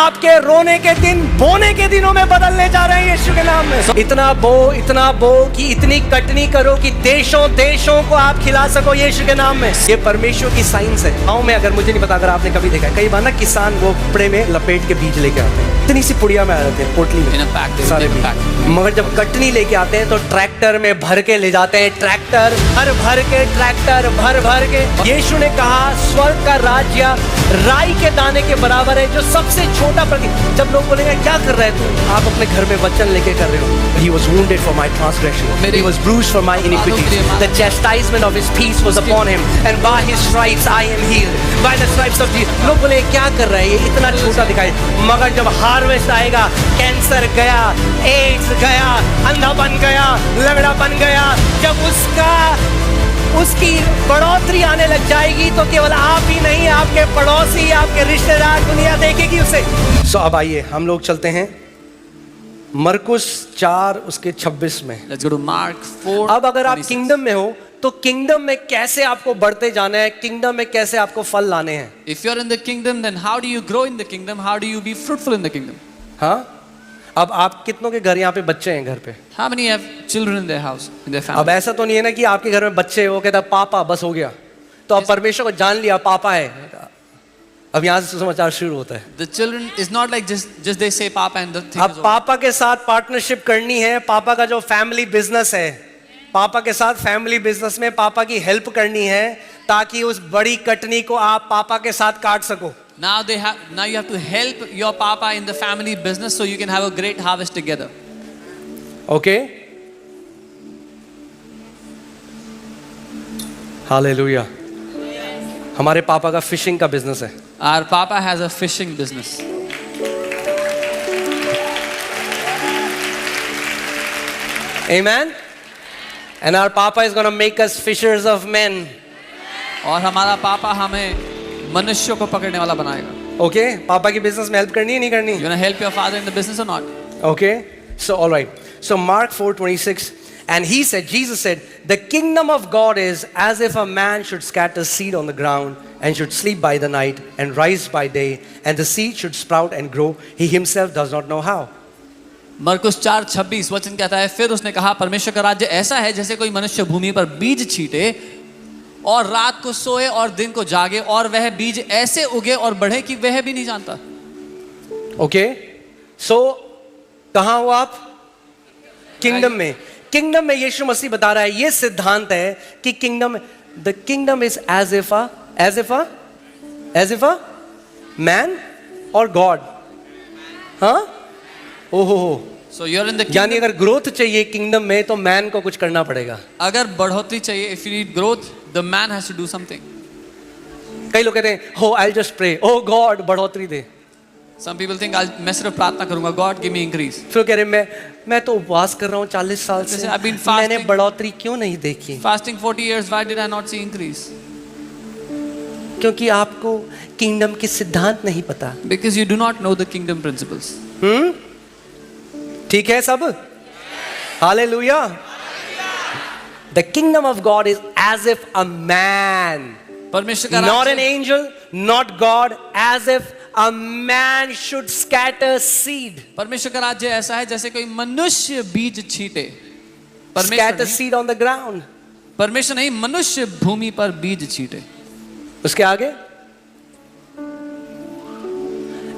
आपके रोने के दिन बोने के दिनों में बदलने जा रहे हैं यीशु के नाम में। इतना बो कि इतनी कटनी करो कि देशों देशों को आप खिला सको यीशु के नाम में। ये परमेश्वर की साइंस है। गाँव में, अगर मुझे नहीं पता, अगर आपने कभी देखा है, कई बार ना किसान वो पुड़े में लपेट के बीज लेके आते हैं, इतनी सी पुड़िया में आ जाते हैं, पोटली में सारे बीज। मगर जब कटनी लेके आते हैं तो ट्रैक्टर में भर के ले जाते हैं, ट्रैक्टर भर के। यीशु ने कहा स्वर्ग का राज्य राई के दाने के बराबर है, जो सबसे छोटा प्रति। जब लोग बोलेंगे क्या कर रहे हैं तू, आप अपने घर में वचन लेके कर रहे हो। He was wounded for my transgression, he was bruised for my iniquities, the chastisement of his peace was upon him, and by his stripes I am healed, by the stripes of Jesus। लोग बोले क्या कर रहे हैं, ये इतना छोटा दिखाई। मगर जब हार्वेस्ट आएगा, कैंसर गया, एड्स गया, अंधा बन गया, लंगड़ा बन गया, जब उसकी बढ़ोतरी आने लग जाएगी तो केवल आप ही नहीं, आपके पड़ोसी, आपके रिश्तेदार, दुनिया देखेगी उसे। सो अब आइए हम लोग चलते हैं मरकुस 4 उसके 26 में। Let's go to Mark 4. अब अगर आप किंगडम में हो तो किंगडम में कैसे आपको बढ़ते जाना है, किंगडम में कैसे आपको फल लाने हैं। If you're in the kingdom, then how do you grow in the kingdom? How do you be fruitful in the kingdom? हाँ, अब आप कितनों के घर यहाँ पे बच्चे हैं घर पे? How many have children in their house, in their family? अब ऐसा तो नहीं है ना कि आपके घर में बच्चे वो कहता पापा बस हो गया, तो अब परमेश्वर को जान लिया पापा है, अब यहाँ से समाचार शुरू होता है। The children is not like just they say papa and the thing अब is over. पापा के साथ पार्टनरशिप करनी है, पापा का जो फैमिली बिजनेस है, पापा के साथ फैमिली बिजनेस में पापा की हेल्प करनी है ताकि उस बड़ी कटनी को आप पापा के साथ काट सको। Now you have to help your papa in the family business so you can have a great harvest together. Okay? Hallelujah. हमारे पापा का फिशिंग का बिजनेस है। Our papa has a fishing business. Amen. And our papa is going to make us fishers of men. और हमारा पापा हमें मनुष्यों को पकड़ने वाला बनाएगा। Okay? पापा की बिजनेस में हेल्प करनी है नहीं करनी? You gonna help your father in the business or not? Okay? So all right. So Mark 4:26, and he said, Jesus said, the kingdom of God is as if a man should scatter seed on the ground and should sleep by the night and rise by day, and the seed should sprout and grow. He himself does not know how. मरकुस 4:26 वचन कहता है, फिर उसने कहा परमेश्वर का राज्य ऐसा है जैसे कोई मनुष्य भूमि पर बीज छीटे और रात को सोए और दिन को जागे, और वह बीज ऐसे उगे और बढ़े कि वह भी नहीं जानता। Okay? So कहाँ हो आप? किंगडम में। किंगडम में यीशु मसीह बता रहा है, ये सिद्धांत है कि the kingdom is as if a man or God. हाँ? ओहो। So you're in the kingdom. यानी अगर ग्रोथ चाहिए किंगडम में तो मैन को कुछ करना पड़ेगा। अगर बढ़ोतरी चाहिए, if you need growth, the man has to do something. कई लोग कहते हैं, oh I'll just pray, oh God बढ़ोतरी दे। Some people think मैं सिर्फ प्रार्थना करूंगा, God give me increase. फिर कह रहे मैं तो उपवास कर रहा हूँ 40 साल से, I've been fasting. मैंने बढ़ोतरी क्यों नहीं देखी? Fasting 40 years, why did I not see increase? क्योंकि आपको किंगडम के सिद्धांत नहीं पता। Because you do not know the kingdom principles. ठीक है सब? Hallelujah. The kingdom of God is as if a man, परमेश्वर का not an राज्य angel, not God, as if a man should scatter seed. परमेश्वर का राज्य ऐसा है जैसे कोई मनुष्य बीज छीटे। Scatter seed on the ground. परमेश्वर नहीं, मनुष्य भूमि पर बीज छीटे। उसके आगे,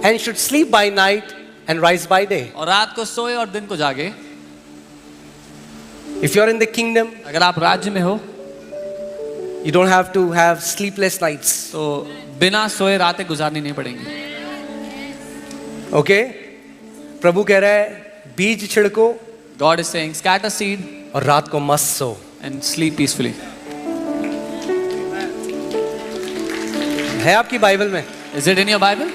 and should sleep by night and rise by day. और रात को सोए और दिन को जागे। If you're in the kingdom, अगर आप राज्य में हो, you don't have to have sleepless nights. तो बिना सोए रातें गुजारनी नहीं पड़ेंगी। Okay? प्रभु कह रहा है बीज छिड़को God is saying, scatter seed और रात को मस्त सो। and sleep peacefully. है आपकी बाइबल में? Is it in your Bible?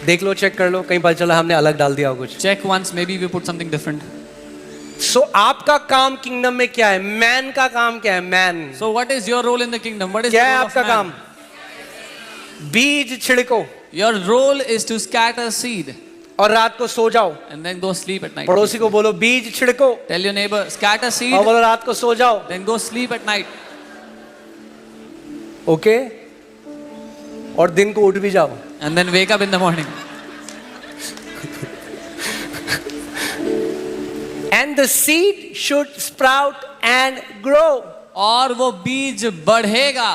देख लो, चेक कर लो, कहीं पता चला हमने अलग डाल दिया हो कुछ। Check once, maybe we put something different. So आपका काम किंगडम में क्या है? मैन का काम क्या है? Man. So what is your role in the kingdom? What is क्या the है role of आपका man? काम? बीज छिड़को Your role is to scatter seed और रात को सो जाओ। and then go sleep at night. पड़ोसी को बोलो बीज छिड़को Tell your neighbor, scatter seed, और बोलो रात को सो जाओ। then go sleep at night. Okay? और दिन को उठ भी जाओ। And then wake up in the morning. and the seed should sprout and grow. और वो बीज बढ़ेगा,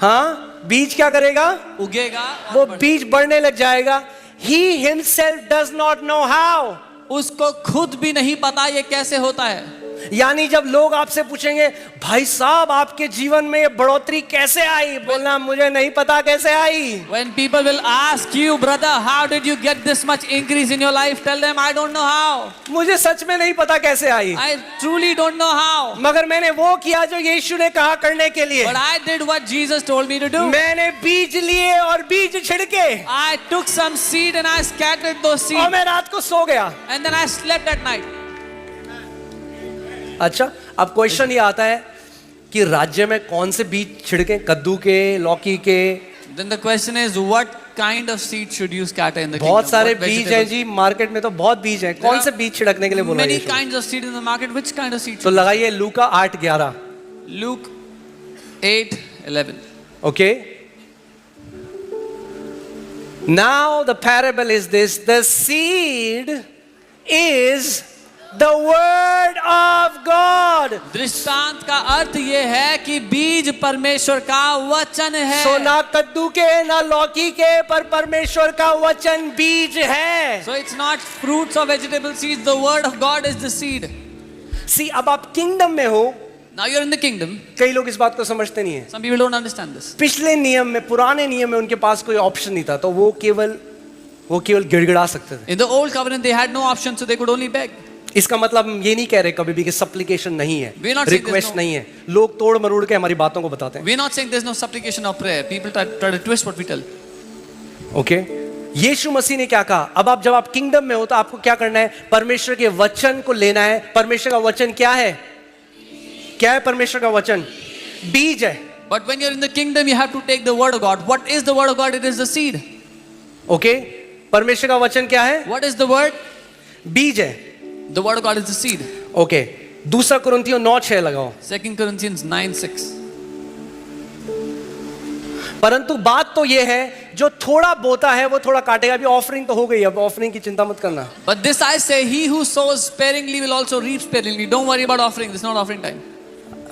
हाँ, बीज क्या करेगा? उगेगा, वो बीज बढ़ने लग जाएगा. He himself does not know how. उसको खुद भी नहीं पता ये कैसे होता है. यानी जब लोग आपसे पूछेंगे भाई साहब आपके जीवन में ये बढ़ोतरी कैसे आई, बोलना मुझे नहीं पता कैसे आई. When people will ask you, brother, how did you get this much increase in your life? Tell them, I don't know how. मुझे सच में नहीं पता कैसे आई, I truly don't know how. मगर मैंने वो किया जो यीशु ने कहा करने के लिए. But I did what Jesus told me to do. मैंने बीज लिए और बीज छिड़के I took some seed and I scattered those और seeds. मैं रात को सो गया. And then I slept at night. अच्छा, अब क्वेश्चन ये आता है कि राज्य में कौन से बीज छिड़के, कद्दू के, लौकी के? Then the question is, what kind of seed should you scatter in the kingdom? बहुत सारे What बीज vegetables? हैं जी, मार्केट में तो बहुत बीज हैं. कौन से बीज छिड़कने के लिए बोला Many Yeshu? kinds of seed in the market. Which kind of seed? तो लगाइए लूका 8:11. Luke 8:11. Okay. Now the parable is this: the seed is the word of God. दृष्टांत का अर्थ ये है कि बीज परमेश्वर का वचन है. सो ना कद्दू के ना लौकी के, पर परमेश्वर का वचन बीज है. So it's not fruits or vegetable seeds. The word of God is the seed. सी, अब आप किंगडम में हो. Now you're in the kingdom. कई लोग इस बात को समझते नहीं है. Some people don't understand this. पिछले नियम में, पुराने नियम में उनके पास कोई ऑप्शन नहीं था, तो वो केवल गिड़गिड़ा सकते थे. In the old covenant, they had no option, so they could only beg. इसका मतलब हम ये नहीं कह रहे कभी भी कि सप्लिकेशन नहीं है, We're not saying there's request no- नहीं है. लोग तोड़ मरोड़ के हमारी बातों को बताते हैं. We're not saying there's no supplication or prayer. People try to twist what we tell. Okay, Yeshu Masih ने क्या कहा? अब जब आप किंगडम में हो तो आपको क्या करना है? परमेश्वर के वचन को लेना है. परमेश्वर का वचन क्या है? क्या है परमेश्वर का वचन? बीज है. But when you're in the kingdom, you have to take the word of God. What is the word of God? It is the seed. Okay, परमेश्वर का वचन क्या है? What is the word? बीज है. The word of God is the seed. Okay, दूसरा कुरिन्थियों 9:6 लगाओ. 2 Corinthians 9:6. परंतु बात तो ये है, जो थोड़ा बोता है वो थोड़ा काटेगा. अभी ऑफरिंग तो हो गई, अब ऑफरिंग की चिंता मत करना. But this I say, he who sows sparingly will also reap sparingly. Don't worry about offering. This is not offering time.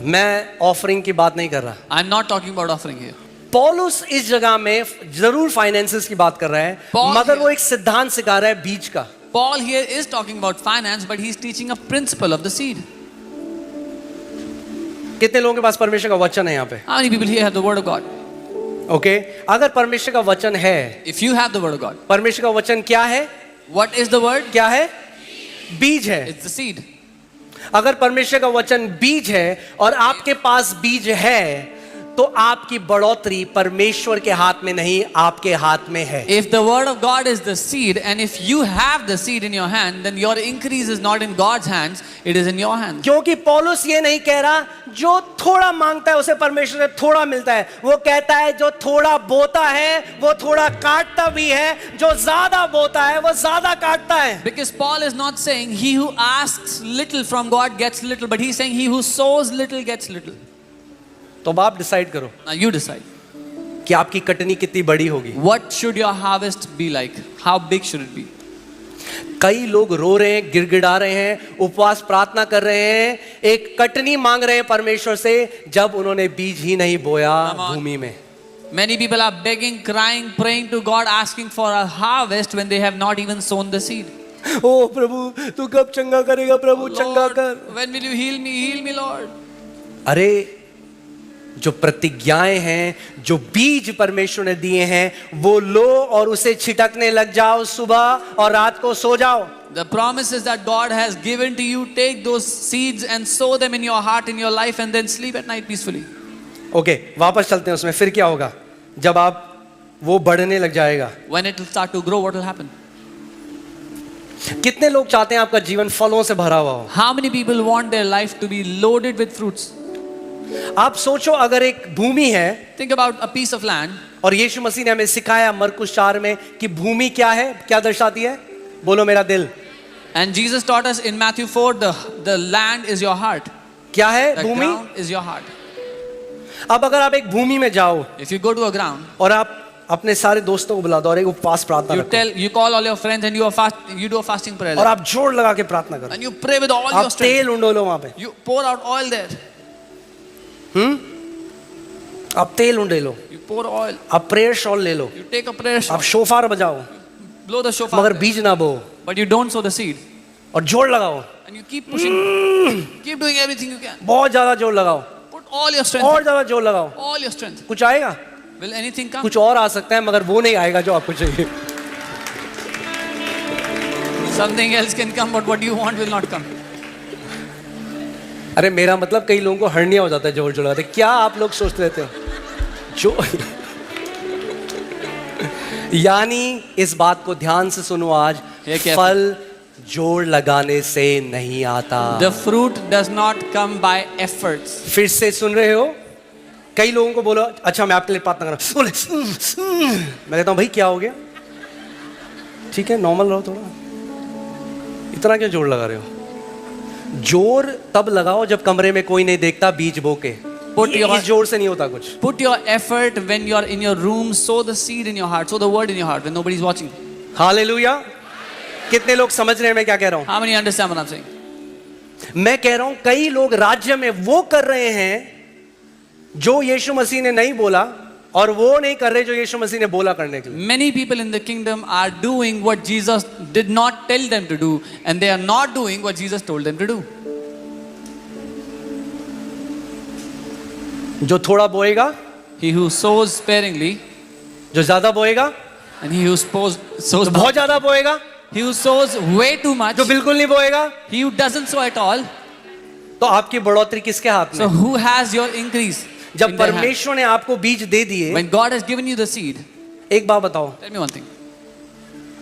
मैं ऑफरिंग की बात नहीं कर रहा. I'm not talking about offering here. पौलुस इस जगह में जरूर फाइनेंसेस की बात कर रहा है, Paul मगर here- वो एक सिद्धांत सिखा रहा है बीज का. Paul here is talking about finance, but he's teaching a principle of the seed. कितने लोगों के पास परमेश्वर का वचन है यहाँ पे? How many people here have the word of God? Okay, अगर परमेश्वर का वचन है, If you have the word of God, परमेश्वर का वचन क्या है? what is the word? क्या है? बीज है. It's the seed. अगर परमेश्वर का वचन बीज है और आपके पास बीज है, तो आपकी बढ़ोतरी परमेश्वर के हाथ में नहीं, आपके हाथ में है. If the word of God is the seed, and if you have the seed in your hand, then your increase is not in God's hands, it is in your hands. क्योंकि पौलुस ये नहीं कह रहा जो थोड़ा मांगता है उसे परमेश्वर से थोड़ा मिलता है. वो कहता है जो थोड़ा बोता है वो थोड़ा काटता भी है, जो ज्यादा बोता है वो ज्यादा काटता है. Because Paul is not saying he who asks little from God gets little, but he's saying he who sows little gets little. तो अब आप डिसाइड करो Now you decide. कि आपकी कटनी कितनी बड़ी होगी. What should your harvest be like? How big should it be? कई लोग रो रहे हैं, गिड़गिड़ा रहे हैं, उपवास प्रार्थना कर रहे हैं, एक कटनी मांग रहे हैं परमेश्वर से, जब उन्होंने बीज ही नहीं बोया Come on. भूमि में. Many people are begging, crying, praying to God, asking for a harvest when they have not even sown the seed. ओ प्रभु तू कब चंगा करेगा? प्रभु चंगा Lord, कर. when will you heal me, Lord? अरे जो प्रतिज्ञाएं हैं, जो बीज परमेश्वर ने दिए हैं, वो लो और उसे छिटकने लग जाओ सुबह और रात को सो जाओ. The promises that God has given to you, take those seeds and sow them in your heart, in your life, and then sleep at night peacefully. Okay, वापस चलते हैं उसमें. फिर क्या होगा जब आप वो बढ़ने लग जाएगा? When it will start to grow, what will happen? कितने लोग चाहते हैं आपका जीवन फलों से भरा हुआ हो? How many people want their life to be loaded with fruits? आप सोचो, अगर एक भूमि है Think about a piece of land. और यीशु मसीह ने हमें सिखाया मरकुस 4 में कि भूमि क्या है, क्या दर्शाती है? बोलो मेरा दिल. And Jesus taught us in Matthew 4, the land is your heart. क्या है The Bhumi? ground is your heart. अब अगर आप एक भूमि में जाओ If you go to a ground और आप अपने सारे दोस्तों को बुला दो और एक उपवास प्रार्थना रखो। You call all your friends and you do a fasting prayer. और आप जोर लगा के प्रार्थना करो। And you pray with all your आप strength. तेल उंडोलो वहां पे। You pour out oil there. आप तेल उंडे लो। You pour oil. आप प्रेयर शॉल ले लो। You take a prayer आप shawl. शोफार बजाओ, Blow the shofar. मगर there. बीज ना बो But you don't sow the seed. और जोर लगाओ, And you keep pushing. Keep doing everything you can. बहुत ज्यादा जोर लगाओ, Put all your strength. और ज्यादा जोर लगाओ। All your strength. कुछ आएगा, Will anything come? कुछ और आ सकता है, मगर वो नहीं आएगा जो आपको चाहिए। Something else can come, but what you want will not come. अरे मेरा मतलब कई लोगों को हर्निया हो जाता है जोर जोर लगाते। क्या आप लोग सोचते रहते हो जो यानी इस बात को ध्यान से सुनो आज, ये क्या? फल जोर लगाने से नहीं आता। The fruit does not come by efforts. फिर से सुन रहे हो? कई लोगों को बोलो अच्छा मैं आपके लिए प्रार्थना कर रहा हूं, बोले मैं कहता हूं भाई क्या हो गया, ठीक है नॉर्मल रहो थोड़ा, इतना क्यों जोर लगा रहे हो? जोर तब लगाओ जब कमरे में कोई नहीं देखता, बीज बो के। इस जोर से नहीं होता कुछ। Put your effort when you are in your room. Sow the seed in your heart. Sow the word in your heart when nobody is watching. Hallelujah. कितने लोग समझ रहे हैं मैं क्या कह रहा हूं? How many understand what I'm saying? मैं कह रहा हूं कई लोग राज्य में वो कर रहे हैं जो यीशु मसीह ने नहीं बोला, और वो नहीं कर रहे जो यीशु मसीह ने बोला करने के लिए। Many people in the kingdom are doing what Jesus did not tell them to do, and they are not doing what Jesus told them to do. जो थोड़ा बोएगा, He who sows sparingly, जो ज्यादा बोएगा, and he who sows जो बहुत ज्यादा बोएगा, he who sows way too much, जो बिल्कुल नहीं बोएगा। he who doesn't sow at all. तो आपकी बढ़ोतरी किसके हाथ में? So who has your increase? जब in their hand? परमेश्वर ने आपको बीज दे दिए, When God has given you the seed, एक बात बताओ, tell me one thing.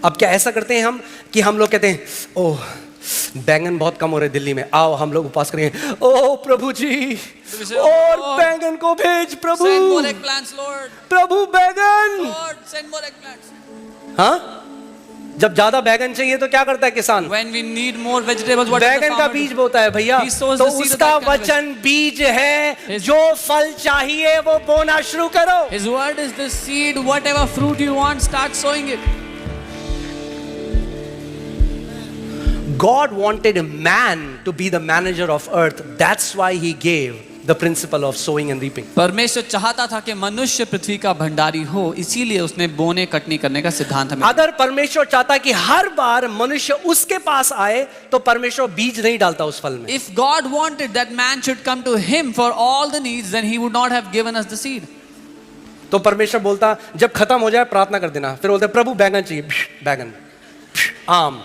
अब क्या ऐसा करते हैं हम कि हम लोग कहते हैं ओह बैंगन बहुत कम हो रहे दिल्ली में, आओ हम लोग उपवास करेंगे, ओह प्रभु जी और बैंगन को भेज प्रभु, Send more eggplants, Lord. प्रभु बैंगन। Lord, send more eggplants. हाँ, जब ज्यादा बैंगन चाहिए तो क्या करता है किसान? When we need more vegetables, what does the बैंगन का farmer बीज do? बोता है भैया। He sows तो the seed of उसका that kind of वचन बीज है, His- जो फल चाहिए वो बोना शुरू करो। His word is the seed. Whatever fruit you want, start sowing it. God wanted man to be the manager of earth. That's why he gave the principle of sowing and reaping. परमेश्वर चाहता था कि मनुष्य पृथ्वी का भंडारी हो, इसीलिए उसने बोने कटनी करने का सिद्धांत हमें। अगर परमेश्वर चाहता कि हर बार मनुष्य उसके पास आए तो परमेश्वर बीज नहीं डालता उस फल में। If God wanted that man should come to him for all the needs, then he would not have given us the seed. तो परमेश्वर बोलता जब खत्म हो जाए प्रार्थना कर देना, फिर बोलते प्रभु बैंगन चाहिए, बैंगन, आम,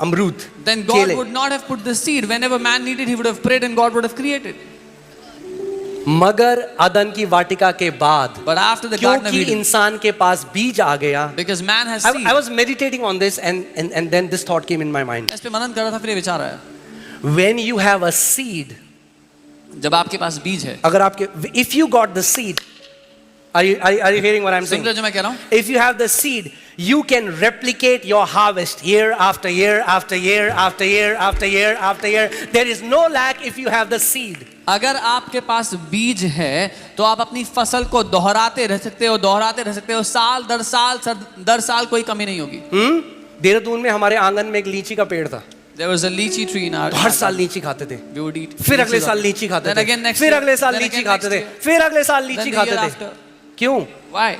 अमरूद, Then God केले। would not have put the seed. Whenever man needed, he would have prayed and God would have created. मगर अदन की वाटिका के बाद, But after the Garden of क्योंकि Eden, इंसान के पास बीज आ गया, because man has seed. I was meditating on this and then this thought came in my mind. इस पे मनन कर रहा था, फिर ये विचार आया, When you have a seed, जब आपके पास बीज है, अगर आपके, if you got the seed, are you hearing what I'm soon saying? रहे हो जो मैं कह रहा हूँ? If you have the seed, you can replicate your harvest year after year after year after year after year after year. There is no lack if you have the seed. अगर आपके पास बीज है तो आप अपनी फसल को दोहराते रह सकते हो, दोहराते रह सकते हो, साल दर साल कोई कमी नहीं होगी। देहरादून में हमारे आंगन में एक लीची का पेड़ था। There was a lychee tree in our हर साल लीची खाते थे, we would eat. फिर अगले साल लीची खाते Then again थे, next फिर year. अगले साल Then लीची again खाते next थे, year. फिर अगले साल Then लीची the खाते year थे। after. क्यों? Why?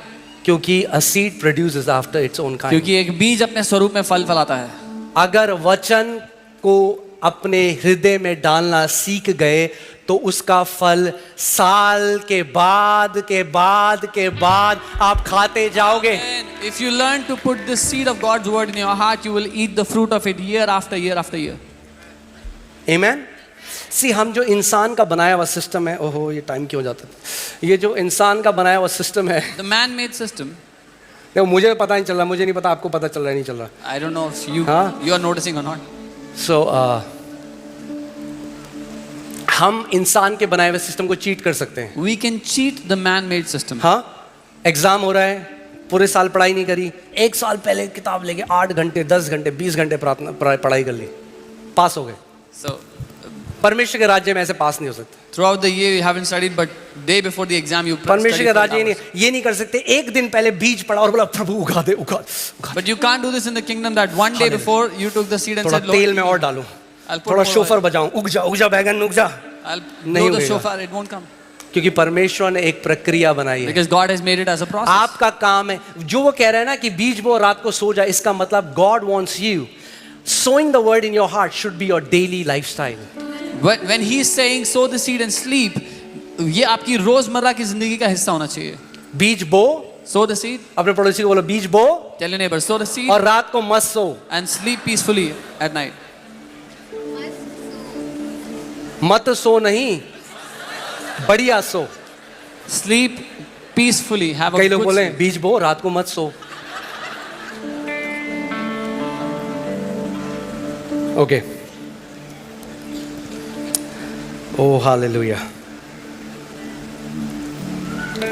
क्योंकि a seed produces after its own kind. क्योंकि एक बीज अपने स्वरूप में फल फलाता है। अगर वचन को अपने हृदय में डालना सीख गए तो उसका फल साल के बाद के बाद के बाद आप खाते जाओगे। And if you learn to put the seed of God's word in your heart, you will eat the fruit of it year after year after year. Amen? सी हम जो इंसान का बनाया हुआ सिस्टम है, ओहो ये टाइम क्यों जाता है, ये जो इंसान का बनाया हुआ सिस्टम है, The man-made system. देखो मुझे पता नहीं चल रहा, मुझे नहीं पता आपको पता चल रहा है नहीं चल रहा। I don't know if you हाँ? you are noticing or not. सो हम इंसान के बनाए हुए सिस्टम को चीट कर सकते हैं। We can cheat the man-made system. हाँ, एग्जाम हो रहा है, पूरे साल पढ़ाई नहीं करी, एक साल पहले किताब लेके 8 घंटे 10 घंटे 20 घंटे पढ़ाई कर ली, पास हो गए। So परमेश्वर के राज्य में ऐसे पास नहीं हो सकते। Throughout the year you haven't studied, but day before the exam you परमेश्वर studied के for राज्य hours. ये नहीं कर सकते। एक दिन पहले बीज पड़ा और बोला प्रभु उगा दे, उगा उगा। But you can't do this in the kingdom that one day before you took the seed and थोड़ा said, Lord, तेल में और डालूं, I'll put थोड़ा more शोफर oil. बजाऊं, उग जा बैगन, उग जा। I'll नहीं blow the होगा। shofar, it won't come. क्योंकि परमेश्वर ने एक प्रक्रिया बनाई है। Because God has made it as a process. आपका काम है, जो वो कह रहे हैं ना कि बीज बो रात को सो जा, इसका मतलब God wants you sowing the word in your heart should be your daily lifestyle. When he is saying sow the seed and sleep, ये आपकी रोजमर्रा की जिंदगी का हिस्सा होना चाहिए. बीज बो, Sow the seed. अपने पड़ोसी को बोलो बीज बो, Tell your neighbor, sow the seed और रात को मत सो, and sleep peacefully at night. मत सो नहीं, बढ़िया सो। Sleep peacefully. Have a कई लोग good बोले sleep. बीज बो रात को मत सो। Okay, oh hallelujah.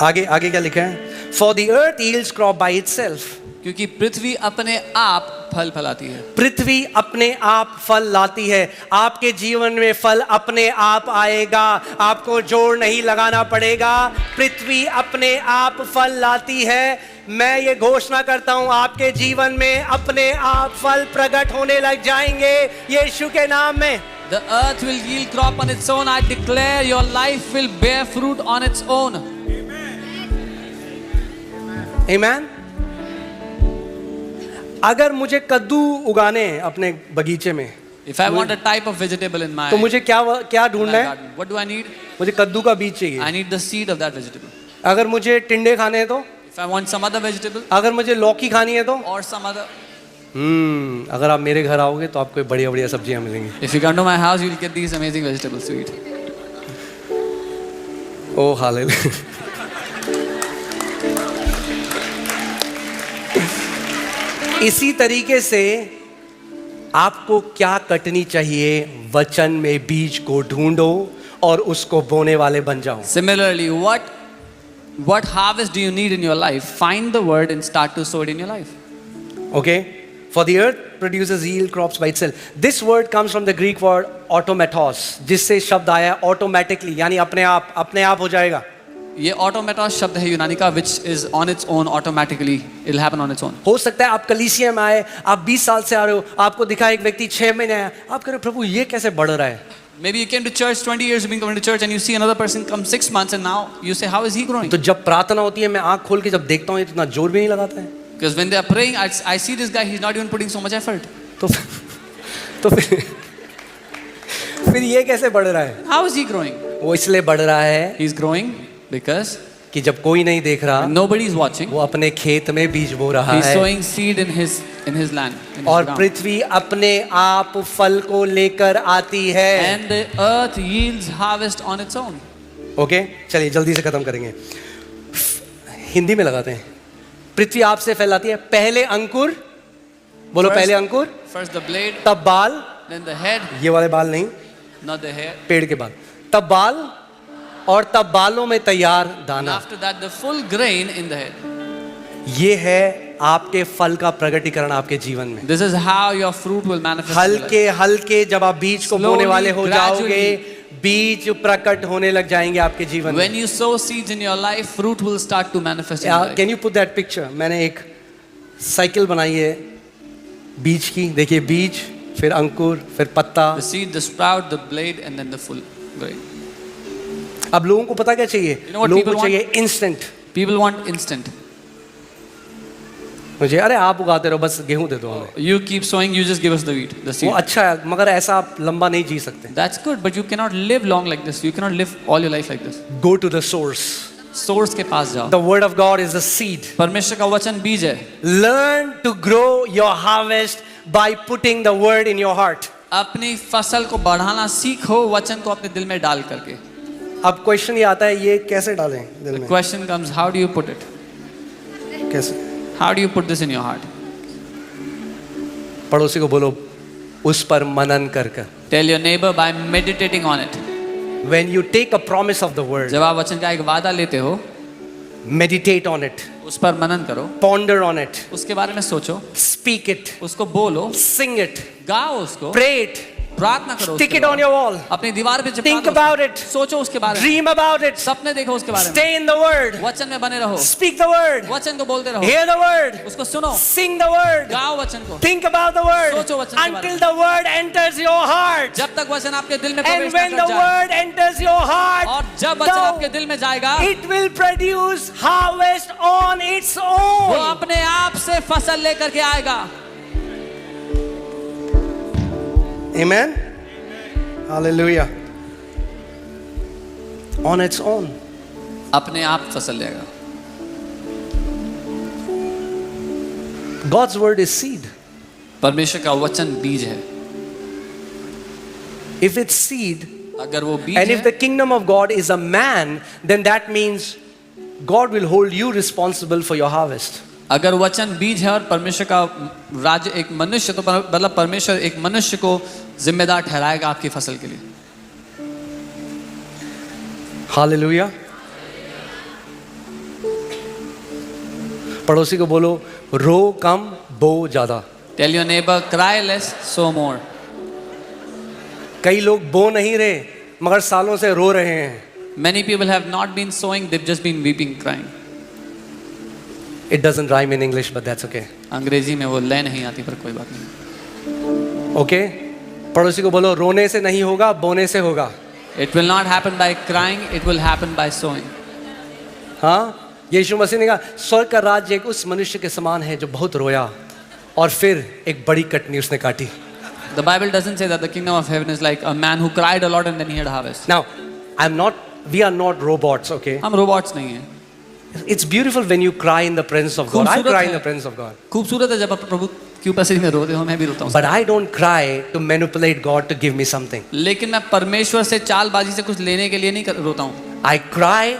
आगे आगे क्या लिखा है? For the earth yields crop by itself. क्योंकि पृथ्वी अपने आप फल फलाती है. पृथ्वी अपने आप फल लाती है। आपके जीवन में फल अपने आप आएगा, आपको जोर नहीं लगाना पड़ेगा। पृथ्वी अपने आप फल लाती है। मैं ये घोषणा करता हूं, आपके जीवन में अपने आप फल प्रकट होने लग जाएंगे यीशु के नाम में। The earth will yield crop on its own. I declare your life will bear fruit on its own. Amen. अगर मुझे कद्दू उगाने हैं अपने बगीचे में, If I want a type of vegetable in my तो मुझे क्या ढूंढना है? garden, what do I need? मुझे कद्दू का बीज चाहिए। I need the seed of that vegetable. अगर मुझे टिंडे खाने हैं तो, If I want some other vegetable अगर मुझे लौकी खानी है तो, or some other, अगर आप मेरे घर आओगे तो आपको बढ़िया बढ़िया सब्जियां मिलेंगी। if you come to my house, you'll get these amazing vegetables to eat. Oh hallelujah. इसी तरीके से आपको क्या कटनी चाहिए? वचन में बीज को ढूंढो और उसको बोने वाले बन जाओ। Similarly, what harvest do you need in your life? Find the word and start to sow it in your life. Okay? For the earth produces yield crops by itself. This word comes from the Greek word automatos, जिससे शब्द आया automatically, यानी अपने आप हो जाएगा। ये automatos शब्द है यूनानी का, which is on its own automatically. It'll happen on its own. हो सकता है आप कलीसिया में आए, आप 20 साल से आ रहे हो, आपको दिखा एक व्यक्ति 6 महीने आया, आप कह रहे हो प्रभु ये कैसे बढ़ रहा है? Maybe you came to church 20 years, you've been coming to church, and you see another person come 6 months, and now you say, how is he growing? तो जब प्रार्थना होती है, मैं आंख खोल के जब देखता हूँ, इतना जोर भी नहीं लगाता है। Because when they are praying, I see this guy, he's not even putting so much effort. तो फिर ये कैसे बढ़ रहा है? How is he growing? वो इसलिए बढ़ रहा है He's growing because कि जब कोई नहीं देख रहा, nobody is watching. वो अपने खेत में बीज बो रहा He's है sowing seed in his land. In his और ground. पृथ्वी अपने आप फल को लेकर आती है। And the earth yields harvest on its own. Okay, चलिए जल्दी से खत्म करेंगे। हिंदी में लगाते हैं। पृथ्वी आपसे फैलाती है, पहले अंकुर, बोलो पहले अंकुर, First the blade, तब बाल, then the head, ये वाले बाल नहीं, not the hair. पेड़ के बाल, तब बाल और तब बालों में तैयार And दाना। after that, the full grain in the head. ये है आपके फल का प्रकटीकरण आपके जीवन में। This is how your fruit will manifest. in your life. हल्के हल्के जब आप बीज को बोने Slowly, वाले हो जाओगे, gradually. बीज प्रकट होने लग जाएंगे आपके जीवन When में। you sow seeds in your life, fruit will start to manifest in your life. Can you put that picture? मैंने एक साइकिल बनाई है बीज की, देखिए बीज, फिर अंकुर, फिर पत्ता। The seed, the sprout, the blade, and then the full grain. अब लोगों को पता क्या चाहिए? You know what लोगों को people चाहिए इंस्टेंट। People want instant. मुझे अरे आप उगाते रहो, बस गेहूं दे दो हमें। You keep sowing, you just give us the wheat, the वो seed. अच्छा है, मगर ऐसा आप लंबा नहीं जी सकते। That's good, but you cannot live long like this. You cannot live all your life like this. Go to the source. Source के पास जाओ. The word of God is the seed. परमेश्वर का वचन बीज है. Learn to grow your harvest by putting the word in your heart. अपनी फसल को बढ़ाना सीखो वचन को अपने दिल में डाल करके. अब क्वेश्चन ये आता है, ये कैसे डालें दिल The में? question comes, how do you put it? कैसे? How do you put this in your heart? पड़ोसी को बोलो उस पर मनन कर कर। Tell your neighbor by meditating on it. When you take a promise of the word, जब आप वचन का एक वादा लेते हो, meditate on it, उस पर मनन करो, ponder on it, उसके बारे में सोचो, speak it, उसको बोलो, sing it, गाओ उसको, pray it, प्रार्थना करो Stick उसके it on बाद। your wall. अपनी दीवार पे चिपका Think दो। about it. सोचो उसके बारे में, Dream about it. सपने देखो उसके बारे में, Stay in the word. वचन में बने रहो, Speak the word. वचन को बोलते रहो, Hear the word. उसको सुनो, Sing the word. गाओ वचन को, Think about the word सोचो वचन के बारे until में। the word enters your heart. जब तक वचन आपके दिल में And प्रवेश when न the कर जाए, word enters your heart, और जब वचन आपके दिल में जाएगा, it will produce harvest on its वो own. अपने आप से फसल लेकर के आएगा। Amen. Hallelujah. On its own. अपने आप फसल लेगा। God's word is seed. परमेश्वर का वचन बीज है। If it's seed, अगर वो बीज and if the है, kingdom of God is a man, then that means God will hold you responsible for your harvest. अगर वचन बीज है और परमेश्वर का राज्य एक मनुष्य, तो मतलब परमेश्वर एक मनुष्य को जिम्मेदार ठहराएगा आपकी फसल के लिए। Hallelujah. पड़ोसी को बोलो, रो कम बो ज्यादा। Tell your neighbor, cry less, sow more. कई लोग बो नहीं रहे मगर सालों से रो रहे हैं। Many people have not been sowing, they've just been weeping, crying. It doesn't rhyme in English, but that's okay. अंग्रेजी में वो लय नहीं आती, पर कोई बात नहीं। Okay? पड़ोसी को बोलो, रोने से नहीं होगा, बोने से होगा। It will not happen by crying, it will happen by sowing. हाँ, यीशु मसीह ने कहा, स्वर्ग का राज्य एक उस मनुष्य के समान है जो बहुत रोया और फिर एक बड़ी कटनी उसने काटी। The Bible doesn't say that the kingdom of heaven is like a man who cried a lot and then he had harvest. Now, we are not robots, okay? हम robots नहीं हैं। It's beautiful when you cry in the presence of God. I खूबसूरत cry है। in the presence of God. खूबसूरत है जब आप प्रभु की उपस्थिति में रोते हो, मैं भी रोता हूँ। But I don't cry to manipulate God to give me something. लेकिन मैं परमेश्वर से चालबाजी से कुछ लेने के लिए नहीं रोता हूँ। I cry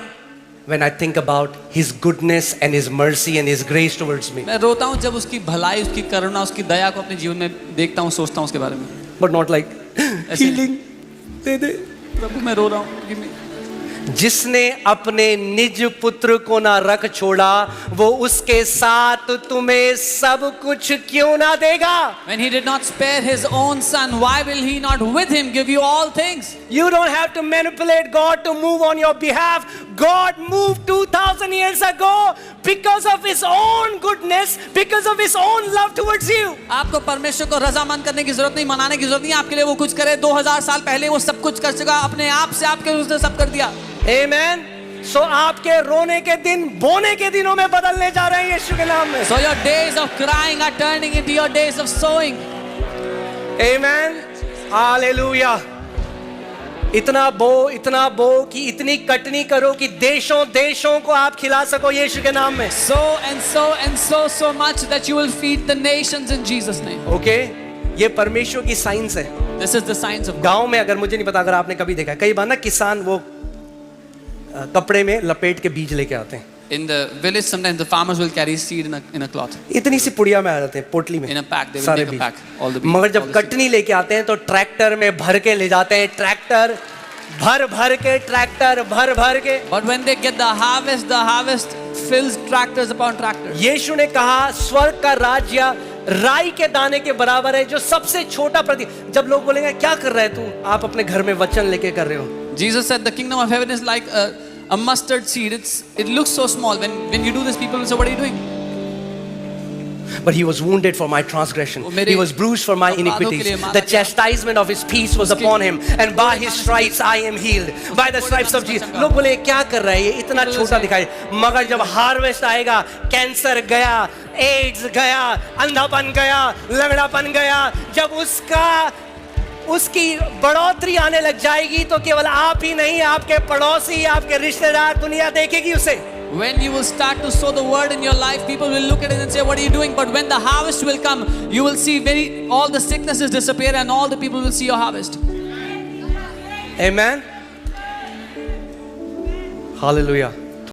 when I think about His goodness and His mercy and His grace towards me. मैं रोता हूँ जब उसकी भलाई, उसकी करुणा, उसकी दया को अपने जीवन में देखता हूँ, सोचता हूँ उसके बारे में। But not like healing. दे दे। प्रभु मैं रो रहा हूँ, give me। जिसने अपने निज पुत्र को ना रख छोड़ा, वो उसके साथ तुम्हें सब कुछ क्यों ना देगा? When he did not spare his own son, why will he not with him give you all things? You don't have to manipulate God to move on your behalf. God moved 2000 years ago because of His own goodness, because of His own love towards you. आपको परमेश्वर को रजामंद करने की जरूरत नहीं, मनाने की जरूरत नहीं, आपके लिए वो कुछ करे। 2000 साल पहले वो सब कुछ कर चुका, अपने आप से आपके उसने सब कर दिया। Amen. So आपके रोने के दिन बोने के दिनों में बदलने जा रहे हैं यीशु के नाम में। So your days of crying are turning into your days of sowing. Amen. Hallelujah. इतना बो कि इतनी कटनी करो कि देशों देशों को आप खिला सको यीशु के नाम में। Sow and sow and sow so much that you will feed the nations in Jesus' name. Okay? ये परमेश्वर की साइंस है। This is the signs of God. गांव में, अगर मुझे नहीं पता, अगर आपने कभी देखा, कई बार ना किसान वो कपड़े में लपेट के बीज लेके आते हैं। In the village, sometimes the farmers will carry seed in a cloth. इतनी सी पुड़िया में आ जाते हैं, पोटली में। In a pack, they will सारे take a बीज। pack, all the beans, मगर all जब the कटनी लेके आते हैं तो ट्रैक्टर में भर के ले जाते हैं, ट्रैक्टर भर के, ट्रैक्टर भर के। But when they get the harvest fills tractors upon tractors. यीशु ने कहा स्वर्ग का राज्य राई के दाने के बराबर है, जो सबसे छोटा प्रति। जब लोग बोलेंगे क्या कर रहा है तू, आप अपने घर में वचन लेके कर रहे हो। Jesus said the kingdom of heaven is like a mustard seed. It looks so small. When you do this, people will say, what are you doing? But He was wounded for my transgression. He was bruised for my iniquities. The chastisement of His peace was upon Him, and by His stripes I am healed. By the stripes of Jesus. लोग बोले क्या कर रहा है ये, इतना छोटा दिखाई। मगर जब हार्वेस्ट आएगा, कैंसर गया, एड्स गया, अंधापन गया, लंगड़ापन गया, जब उसकी बढ़ोतरी आने लग जाएगी तो केवल आप ही नहीं, आपके पड़ोसी, आपके रिश्तेदार, दुनिया देखेगी उसे। When you will start to sow the word in your life, people will look at it and say, what are you doing? But when the harvest will come, you will see all the sicknesses disappear and all the people will see your harvest. Amen. Hallelujah.